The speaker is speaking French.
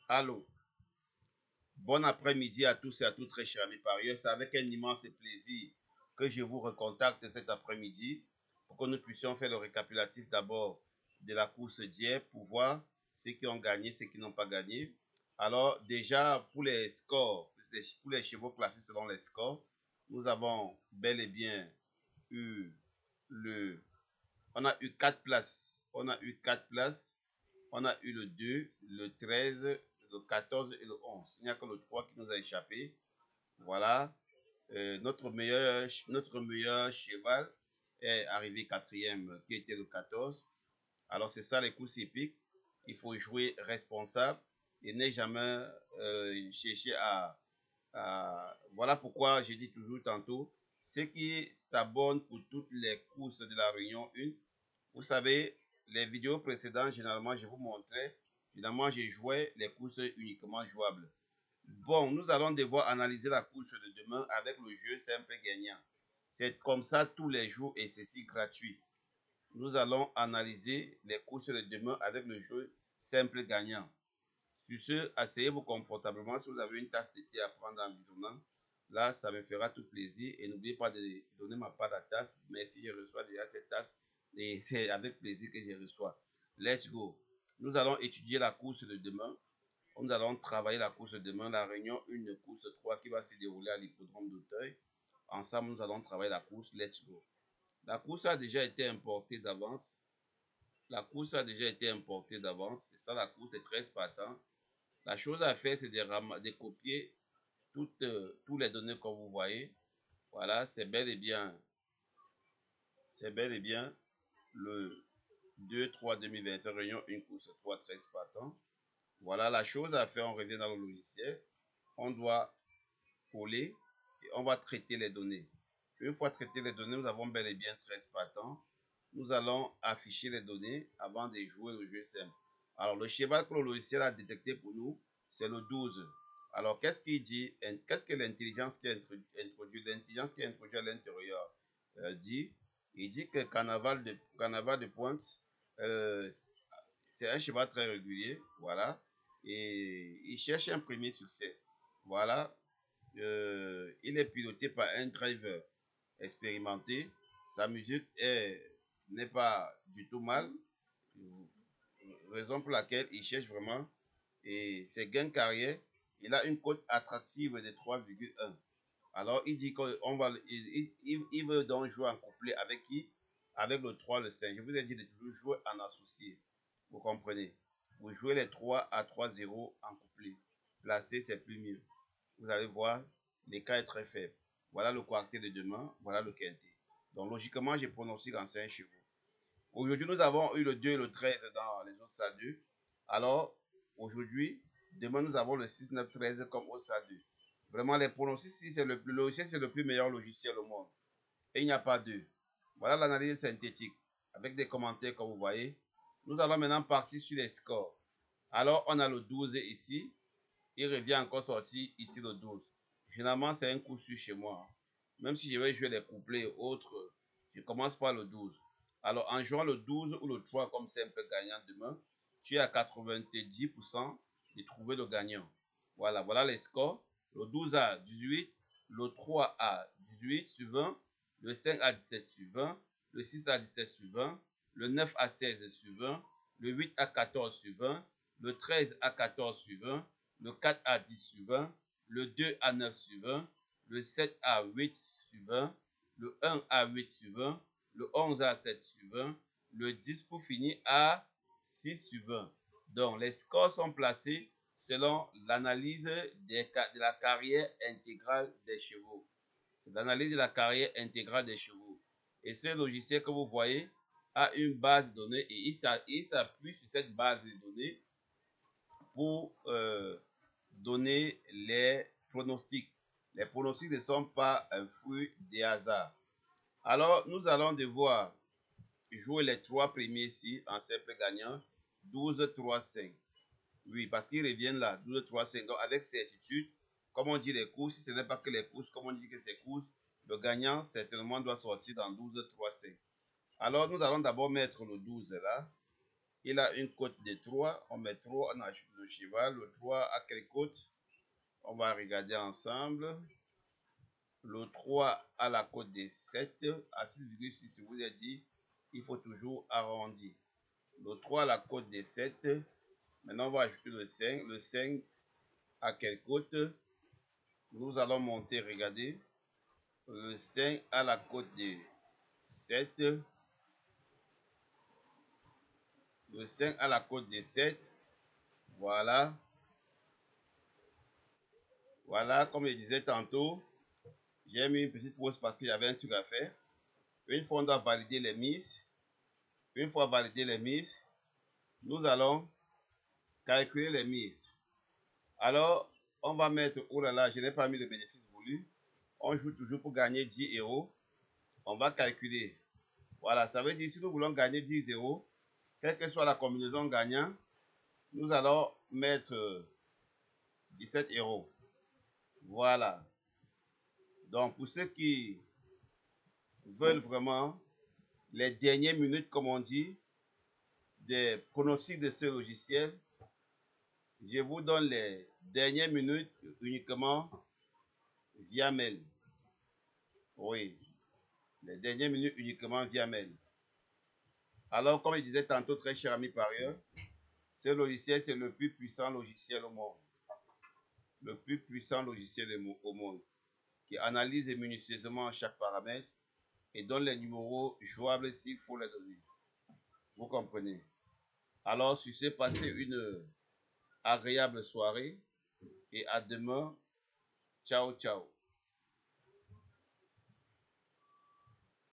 Allô, bon après-midi à tous et à toutes, très chers amis parieurs. C'est avec un immense plaisir que je vous recontacte cet après-midi pour que nous puissions faire le récapitulatif d'abord de la course d'hier pour voir ceux qui ont gagné, ceux qui n'ont pas gagné. Alors, déjà, pour les scores, pour les chevaux classés selon les scores, nous avons bel et bien eu le. On a eu 4 places. On a eu 4 places. On a eu le 2, le 13, le 14 et le 11. Il n'y a que le 3 qui nous a échappé. Voilà. Notre meilleur cheval est arrivé quatrième, qui était le 14. Alors, c'est ça les courses hippiques. Il faut jouer responsable et ne jamais chercher Voilà pourquoi j'ai dit toujours tantôt, ceux qui s'abonnent pour toutes les courses de la Réunion 1, vous savez, les vidéos précédentes, généralement, je vous montrais, finalement, j'ai joué les courses uniquement jouables. Bon, nous allons devoir analyser la course de demain avec le jeu simple gagnant. C'est comme ça tous les jours et ceci gratuit. Nous allons analyser les courses de demain avec le jeu simple gagnant. Sur ce, asseyez-vous confortablement. Si vous avez une tasse de thé à prendre en visionnant, là, ça me fera tout plaisir. Et n'oubliez pas de donner ma part à la tasse. Mais si je reçois déjà cette tasse, et c'est avec plaisir que je reçois. Let's go. Nous allons étudier la course de demain. Nous allons travailler la course de demain. La réunion 1, course 3 qui va se dérouler à l'hippodrome d'Auteuil. Ensemble, nous allons travailler la course. Let's go. La course a déjà été importée d'avance. C'est ça la course, c'est 13 partants. La chose à faire, c'est de copier tous les données que vous voyez. Voilà, c'est bel et bien le 2-3 2025, réunion 1 course 3, 13 partants. Voilà, la chose à faire, on revient dans le logiciel. On doit coller et on va traiter les données. Une fois traité les données, nous avons bel et bien 13 partants. Nous allons afficher les données avant de jouer au jeu simple. Alors, le cheval que le logiciel a détecté pour nous, c'est le 12. Alors, qu'est-ce qu'il dit? Qu'est-ce que l'intelligence qui est introduite à l'intérieur dit? Il dit que Carnaval de Pointe, euh, c'est un cheval très régulier, voilà, et il cherche un premier succès. Voilà, il est piloté par un driver expérimenté. Sa musique n'est pas du tout mal, raison pour laquelle il cherche vraiment. Et ses gains carrière, il a une cote attractive de 3,1. Alors, il dit qu'il veut donc jouer en couplet avec qui? Avec le 3, le 5. Je vous ai dit de toujours jouer en associé. Vous comprenez? Vous jouez les 3 à 3-0 en couplet. Placer, c'est plus mieux. Vous allez voir, l'écart est très faible. Voilà le quartier de demain, voilà le quintet. Donc, logiquement, je pronostique en 5 chevaux. Aujourd'hui, nous avons eu le 2 et le 13 dans les autres SAD 2. Alors, aujourd'hui, demain, nous avons le 6, 9, 13 comme au SAD 2. Vraiment, les pronostics, si c'est le logiciel, c'est le plus meilleur logiciel au monde. Et il n'y a pas deux. Voilà l'analyse synthétique avec des commentaires comme vous voyez. Nous allons maintenant partir sur les scores. Alors, on a le 12 ici. Il revient encore sortir ici le 12. Généralement, c'est un coup sûr chez moi. Même si je vais jouer les couplets et autres, je commence par le 12. Alors, en jouant le 12 ou le 3 comme simple gagnant demain, tu es à 90% de trouver le gagnant. Voilà les scores. Le 12 à 18, le 3 à 18 sur 20, le 5 à 17 sur 20, le 6 à 17 sur 20, le 9 à 16 sur 20, le 8 à 14 sur 20, le 13 à 14 sur 20, le 4 à 10 sur 20, le 2 à 9 sur 20, le 7 à 8 sur 20, le 1 à 8 sur 20, le 11 à 7 sur 20, le 10 pour finir à 6 sur 20. Donc, les scores sont placés selon l'analyse de la carrière intégrale des chevaux. C'est l'analyse de la carrière intégrale des chevaux. Et ce logiciel que vous voyez a une base de données et il s'appuie sur cette base de données pour donner les pronostics. Les pronostics ne sont pas un fruit des hasards. Alors, nous allons devoir jouer les 3 premiers ici en simple gagnant. 12, 3, 5. Oui, parce qu'ils reviennent là. 12, 3, 5. Donc, avec certitude, comme on dit les courses, si ce n'est pas que les courses, comme on dit que c'est courses, le gagnant certainement doit sortir dans 12, 3, 5. Alors, nous allons d'abord mettre le 12 là. Il a une cote de 3. On met 3, on ajoute le cheval. Le 3 à quelle cote? On va regarder ensemble. Le 3 à la cote de 7. À 6,6, je vous ai dit, il faut toujours arrondir. Le 3 à la cote de 7. Maintenant, on va ajouter le 5. Le 5 à quelle cote? Nous allons monter, regardez. Le 5 à la cote de 7. Le 5 à la cote de 7. Voilà. Voilà, comme je disais tantôt, j'ai mis une petite pause parce qu'il y avait un truc à faire. Une fois on doit valider les mises, une fois validé les mises, nous allons calculer les mises. Alors, on va mettre, oh là là, je n'ai pas mis le bénéfice voulu. On joue toujours pour gagner 10 euros. On va calculer. Voilà, ça veut dire si nous voulons gagner 10 euros, quelle que soit la combinaison gagnant, nous allons mettre 17 euros. Voilà. Donc, pour ceux qui veulent vraiment les dernières minutes, comme on dit, des pronostics de ce logiciel, je vous donne les dernières minutes uniquement via mail. Oui, les dernières minutes uniquement via mail. Alors, comme je disais tantôt, très cher ami parieur, ce logiciel, c'est le plus puissant logiciel au monde. Le plus puissant logiciel au monde, qui analyse minutieusement chaque paramètre et donne les numéros jouables s'il faut les donner. Vous comprenez? Alors, sur ce, passez une agréable soirée et à demain. Ciao, ciao.